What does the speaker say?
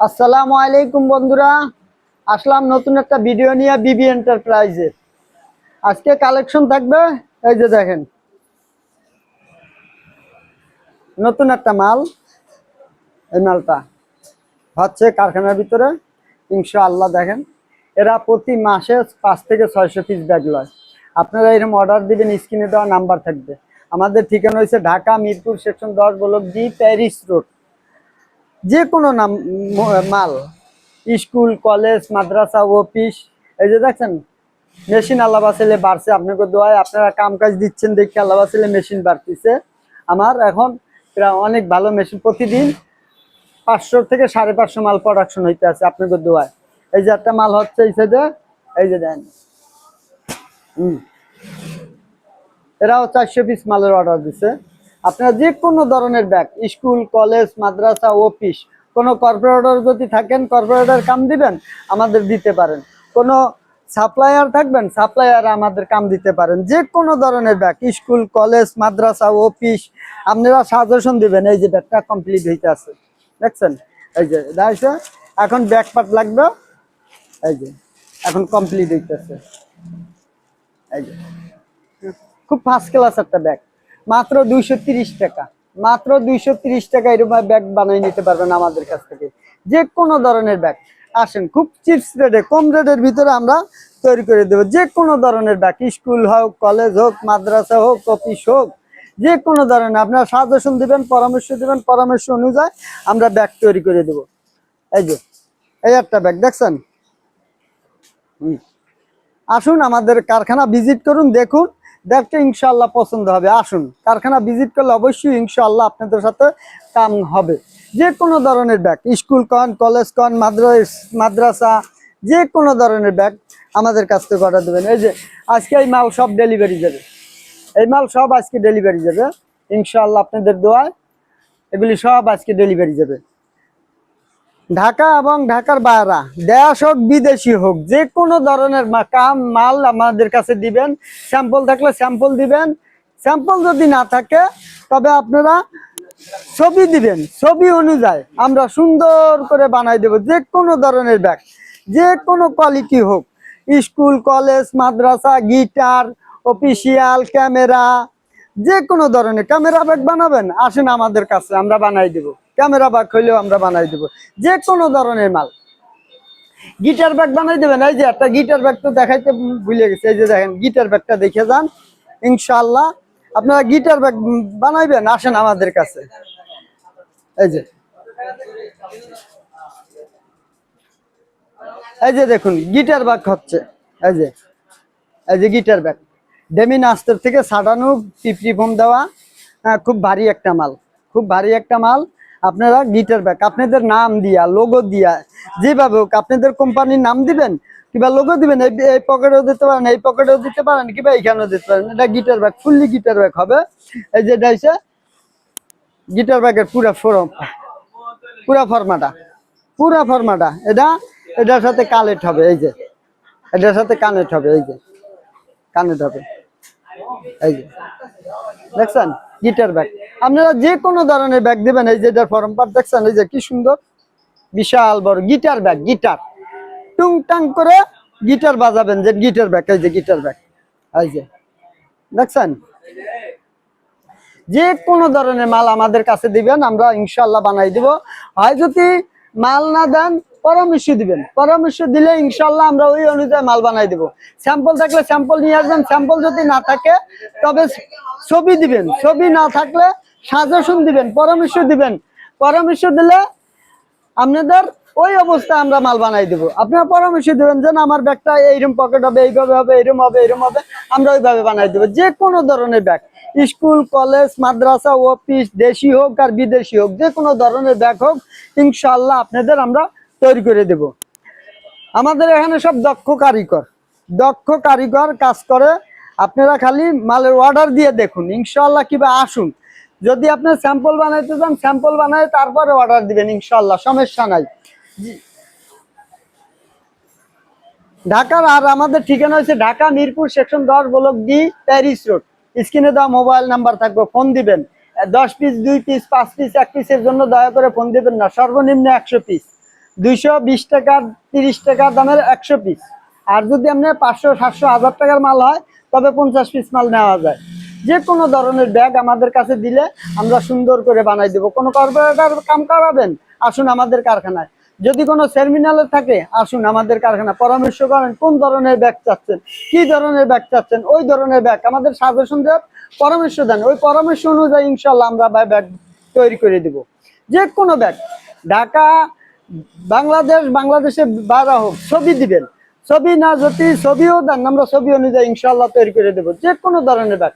আসসালামু আলাইকুম বন্ধুরা, আসলাম নতুন একটা ভিডিও নিয়ে বিবি এন্টারপ্রাইজে। আজকে কালেকশন থাকবে, এই যে দেখেন নতুন একটা মাল। এই মালটা হচ্ছে কারখানার ভিতরে ইনশাআল্লাহ। দেখেন এরা প্রতি মাসে 5 থেকে 600 পিস ব্যাগ লয়। আপনারা এরকম অর্ডার দিবেন, স্ক্রিনে দেওয়া নাম্বার থাকবে। আমাদের ঠিকানা হচ্ছে Dhaka Mirpur section 10 block D, Paris road. যে কোনো নাম মাল, স্কুল কলেজ মাদ্রাসা অফিস। এই যে দেখছেন মেশিন আল্লাহ বাসেলে বাড়ছে, আপনাকে দোয়ায় আপনারা কাম কাজ দিচ্ছেন দেখে আল্লাহ বাসেলে মেশিন বাড়তেছে। আমার এখন প্রায় অনেক ভালো মেশিন, প্রতিদিন 500 থেকে 550 মাল প্রোডাকশন হইতে আছে আপনাকে দোয়ায়। এই যে একটা মাল হচ্ছে এই সাইডে, এই যে দেন এরাও 400 পিস মালের অর্ডার দিছে। আপনারা যে কোনো ধরনের ব্যাগ, স্কুল কলেজ মাদ্রাসা অফিস, কোনো কর্পোরেটর যদি থাকেন কর্পোরেটর কাম দিবেন আমাদের দিতে পারেন। কোনো সাপ্লায়ার থাকবেন সাপ্লায়ার আমাদের কাম দিতে পারেন। যে কোনো ধরনের ব্যাগ, স্কুল কলেজ মাদ্রাসা অফিস আপনারা সাজেশন দিবেন। এই যে ব্যাগটা কমপ্লিট হইতে আছে দেখছেন, এই যে দেখছে এখন ব্যাগ পার্ট লাগবে। এই যে এখন কমপ্লিট হইতেছে, এই যে খুব ফার্স্ট ক্লাস একটা ব্যাগ, মাত্র 230 টাকা। মাত্র 230 টাকা এরকম ব্যাগ বানিয়ে নিতে পারবেন আমাদের কাছ থেকে। যে কোনো ধরনের ব্যাগ আসেন, খুব চিপস রেটে, কম রেটের ভিতরে আমরা তৈরি করে দেবো। যে কোনো ধরনের ব্যাগ, স্কুল হোক কলেজ হোক মাদ্রাসা হোক অফিস হোক, যে কোনো ধরনের আপনারা সাজেশন দিবেন, পরামর্শ দিবেন, পরামর্শ অনুযায়ী আমরা ব্যাগ তৈরি করে দেবো। এই যে এই একটা ব্যাগ দেখছেন। আসুন আমাদের কারখানা ভিজিট করুন, দেখুন, দেখতে ইনশাআল্লাহ পছন্দ হবে। আসুন কারখানা ভিজিট করলে অবশ্যই ইনশাআল্লাহ আপনাদের সাথে কাম হবে। যে কোনো ধরনের ব্যাগ, স্কুল কন কলেজ কন মাদ্রাসা, যে কোনো ধরনের ব্যাগ আমাদের কাছ থেকে অর্ডার দেবেন। এই যে আজকে এই মাল সব ডেলিভারি যাবে, এই মাল সব আজকে ডেলিভারি যাবে ইনশাআল্লাহ। আপনাদের দোয়ায় এগুলি সব আজকে ডেলিভারি যাবে। ঢাকা এবং ঢাকার বাইরে, দেশ হোক বিদেশি হোক, যে কোনো ধরনের মাল আমাদের কাছে দিবেন। স্যাম্পল থাকলে স্যাম্পল দিবেন, স্যাম্পল যদি না থাকে তবে আপনারা ছবি দিবেন, ছবি অনুযায়ী আমরা সুন্দর করে বানাই দেব। যে কোনো ধরনের ব্যাগ, যে কোনো কোয়ালিটি হোক, স্কুল কলেজ মাদ্রাসা, গিটার, অফিসিয়াল ক্যামেরা, যে কোনো ধরনের ক্যামেরা ব্যাগ বানাবেন আসেন আমাদের কাছে, আমরা বানাই দেব। ক্যামেরা ব্যাগ হইলেও আমরা বানাই দেব, যে কোনো ধরনের মাল। গিটার ব্যাগ বানাই দেবেন। এই যে একটা গিটার ব্যাগ তো দেখাইতে ভুলে গেছে, এই যে দেখেন গিটার ব্যাগটা দেখে যান ইনশাআল্লাহ। আপনারা গিটার ব্যাগ বানাইবেন আসেন আমাদের কাছে। এই যে এই যে দেখুন গিটার ব্যাগ হচ্ছে, এই যে এই যে গিটার ব্যাগ ডেমিন আস্তর থেকে সাটানো পিপরি ফোম দেওয়া। হ্যাঁ, খুব ভারী একটা মাল, খুব ভারী একটা মাল। আপনারা গিটার ব্যাগ আপনাদের নাম দিয়া লোগো দিয়া যেভাবে হোক আপনাদের কোম্পানির নাম দিবেন কিংবা লোগো দিবেন। এই পকেটেও দিতে পারেন, এই পকেটেও দিতে পারেন, কিংবা এইখানেও দিতে পারেন। এটা guitar bag, fully guitar bag হবে। এই যে এটা হচ্ছে গিটার ব্যাগের পুরা ফর্মাটা, পুরা ফর্মাটা। এটা এটার সাথে কানেক্ট হবে, এই যে এটার সাথে কানেক্ট হবে, এই যে কানেক্ট হবে। এই যে দেখছেন গিটার ব্যাগ আপনারা যে কোনো ধরনের ব্যাগ দিবেন। এই যে এটার ফর্ম পার্ট দেখছেন, এই যে কি সুন্দর বিশাল বড় গিটার ব্যাগ। গিটার টুংটাং করে গিটার বাজাবেন, যে গিটার ব্যাগ। এই যে গিটার ব্যাগ, এই যে দেখছেন। যে কোনো ধরনের মাল আমাদের কাছে দিবেন, আমরা ইনশাআল্লাহ বানাই দিব। হয় যদি মাল না দেন পরামর্শ দিবেন, পরামর্শ দিলে ইনশাআল্লাহ আমরা ওই অনুযায়ী মাল বানাই দিব। স্যাম্পল থাকলে স্যাম্পল নিয়ে আসবেন, স্যাম্পল যদি না থাকে তবে ছবি দিবেন, ছবি না থাকলে সাজেশন দিবেন, পরামর্শ দিবেন। পরামর্শ দিলে আপনাদের ওই অবস্থায় আমরা মাল বানাই দেবো। আপনারা পরামর্শ দেবেন যেন আমার ব্যাগটা এইরকম পকেট হবে, এইভাবে হবে, এরম হবে, এরম হবে, আমরা ওইভাবে বানাই দেবো। যে কোনো ধরনের ব্যাগ, স্কুল কলেজ মাদ্রাসা অফিস, দেশি হোক আর বিদেশি হোক, যে কোনো ধরনের ব্যাগ হোক ইনশাআল্লাহ আপনাদের আমরা তৈরি করে দেব। আমাদের এখানে সব দক্ষ কারিগর কাজ করে। আপনারা খালি মালের অর্ডার দিয়ে দেখুন ইনশাআল্লাহ, কিংবা আসুন। যদি আপনি স্যাম্পল বানাইতে চান স্যাম্পল বানায় তারপরে অর্ডার দিবেন ইনশাআল্লাহ, সমস্যা নাই। ঢাকার আর আমাদের ঠিকানা হচ্ছে Dhaka Mirpur section 10 block D, Paris road. স্ক্রিনে দেওয়া মোবাইল নাম্বার থাকবে, ফোন দিবেন। 10 পিস 2 পিস 5 পিস 1 পিসের জন্য দয়া করে ফোন দিবেন না, সর্বনিম্ন 100 পিস। 220 টাকা 30 টাকা দামের 100 পিস। আর যদি আপনি 500 700 1000 টাকার মাল হয় তবে 50 পিস মাল নেওয়া যায়। যে কোনো ধরনের ব্যাগ আমাদের কাছে দিলে আমরা সুন্দর করে বানাই দেবো। কোনো কর্পোরেটর কাম করাবেন, আসুন আমাদের কারখানায়। যদি কোনো টার্মিনালে থাকে, আসুন আমাদের কারখানা, পরামর্শ করেন কোন ধরনের ব্যাগ চাচ্ছেন, কি ধরনের ব্যাগ চাচ্ছেন, ওই ধরনের ব্যাগ আমাদের সাজেশন দেন, পরামর্শ দেন, ওই পরামর্শ অনুযায়ী ইনশাল্লাহ আমরা ব্যাগ তৈরি করে দিব। যে কোনো ব্যাগ, ঢাকা, বাংলাদেশ, বাংলাদেশের বাইরে হোক, ছবি দিবেন। ছবি না যদি ছবিও দেন, আমরা ছবি অনুযায়ী ইনশাল্লাহ তৈরি করে দেবো যে কোনো ধরনের ব্যাগ।